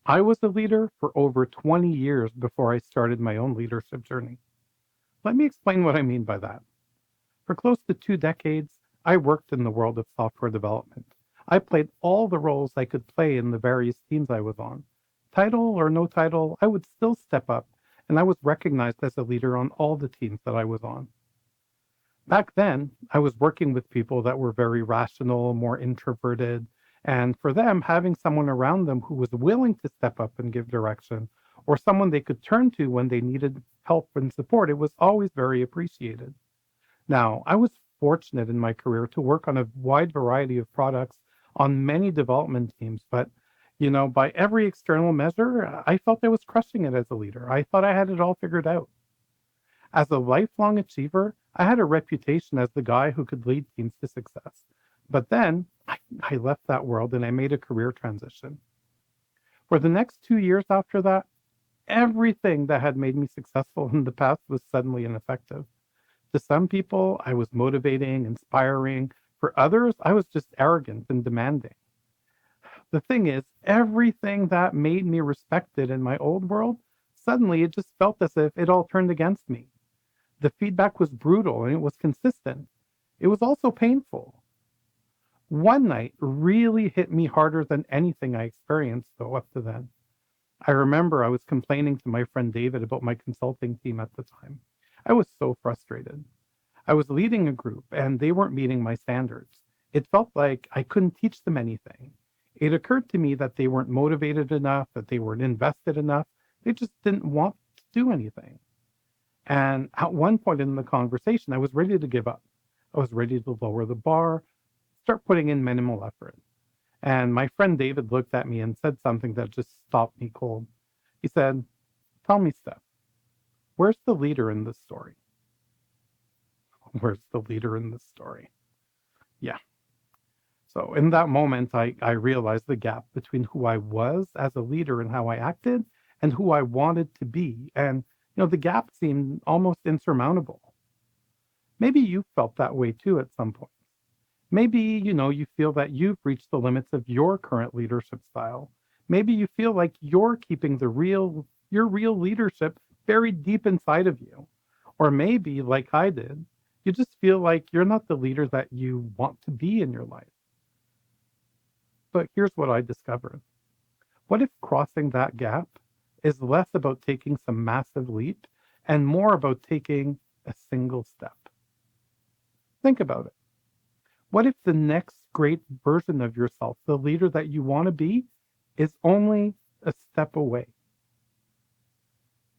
I was a leader for over 20 years before I started my own leadership journey. Let me explain what I mean by that. For close to 2 decades, I worked in the world of software development. I played all the roles I could play in the various teams I was on. Title or no title, I would still step up, and I was recognized as a leader on all the teams that I was on. Back then, I was working with people that were very rational, more introverted, and for them, having someone around them who was willing to step up and give direction, or someone they could turn to when they needed help and support, it was always very appreciated. Now, I was fortunate in my career to work on a wide variety of products on many development teams, but by every external measure, I felt I was crushing it as a leader. I thought I had it all figured out. As a lifelong achiever, I had a reputation as the guy who could lead teams to success. But then I left that world and I made a career transition. For the next 2 years after that, everything that had made me successful in the past was suddenly ineffective. To some people, I was motivating, inspiring. For others, I was just arrogant and demanding. The thing is, everything that made me respected in my old world, suddenly it just felt as if it all turned against me. The feedback was brutal and it was consistent. It was also painful. One night really hit me harder than anything I experienced, though, up to then. I remember I was complaining to my friend David about my consulting team at the time. I was so frustrated. I was leading a group and they weren't meeting my standards. It felt like I couldn't teach them anything. It occurred to me that they weren't motivated enough, that they weren't invested enough. They just didn't want to do anything. And at one point in the conversation, I was ready to give up. I was ready to lower the bar, start putting in minimal effort. And my friend David looked at me and said something that just stopped me cold. He said, "Tell me, Steph, where's the leader in this story?" Where's the leader in this story? Yeah. So in that moment, I realized the gap between who I was as a leader and how I acted and who I wanted to be. And, the gap seemed almost insurmountable. Maybe you felt that way too at some point. Maybe, you feel that you've reached the limits of your current leadership style. Maybe you feel like you're keeping your real leadership buried deep inside of you. Or maybe, like I did, you just feel like you're not the leader that you want to be in your life. But here's what I discovered. What if crossing that gap is less about taking some massive leap and more about taking a single step? Think about it. What if the next great version of yourself, the leader that you want to be, is only a step away?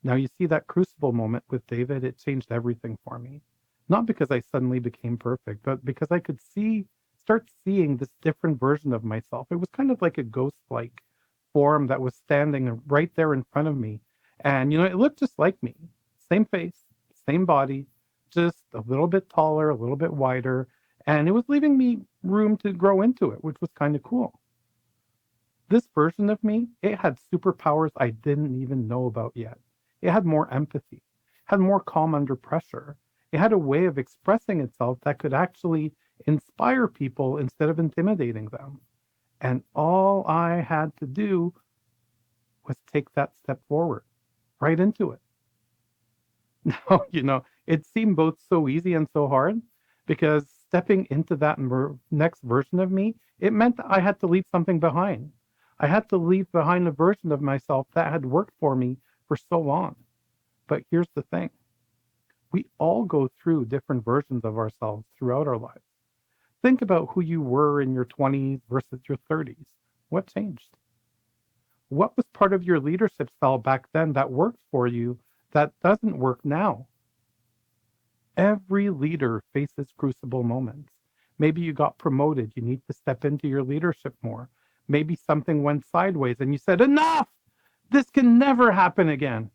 Now, you see that crucible moment with David, it changed everything for me. Not because I suddenly became perfect, but because I could start seeing this different version of myself. It was kind of like a ghost like form that was standing right there in front of me. And, it looked just like me. Same face, same body, just a little bit taller, a little bit wider. And it was leaving me room to grow into it, which was kind of cool. This version of me, it had superpowers I didn't even know about yet. It had more empathy, had more calm under pressure. It had a way of expressing itself that could actually inspire people instead of intimidating them. And all I had to do was take that step forward, right into it. Now, it seemed both so easy and so hard because stepping into that next version of me, it meant that I had to leave something behind. I had to leave behind a version of myself that had worked for me for so long. But here's the thing. We all go through different versions of ourselves throughout our lives. Think about who you were in your 20s versus your 30s. What changed? What was part of your leadership style back then that worked for you that doesn't work now? Every leader faces crucible moments. Maybe you got promoted, you need to step into your leadership more. Maybe something went sideways and you said, enough! This can never happen again.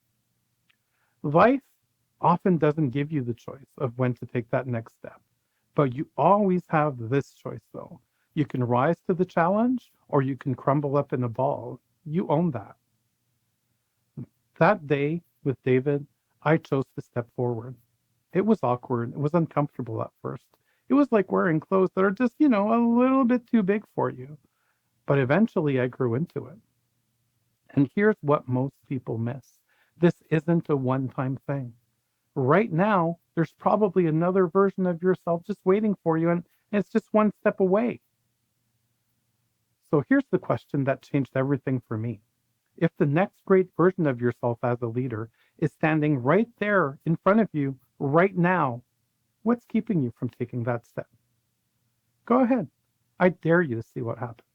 Life often doesn't give you the choice of when to take that next step. But you always have this choice, though. You can rise to the challenge or you can crumble up in a ball. You own that. That day with David, I chose to step forward. It was awkward. It was uncomfortable at first. It was like wearing clothes that are just, a little bit too big for you. But eventually I grew into it. And here's what most people miss. This isn't a one-time thing. Right now, there's probably another version of yourself just waiting for you, and it's just one step away. So here's the question that changed everything for me. If the next great version of yourself as a leader is standing right there in front of you right now, what's keeping you from taking that step? Go ahead. I dare you to see what happens.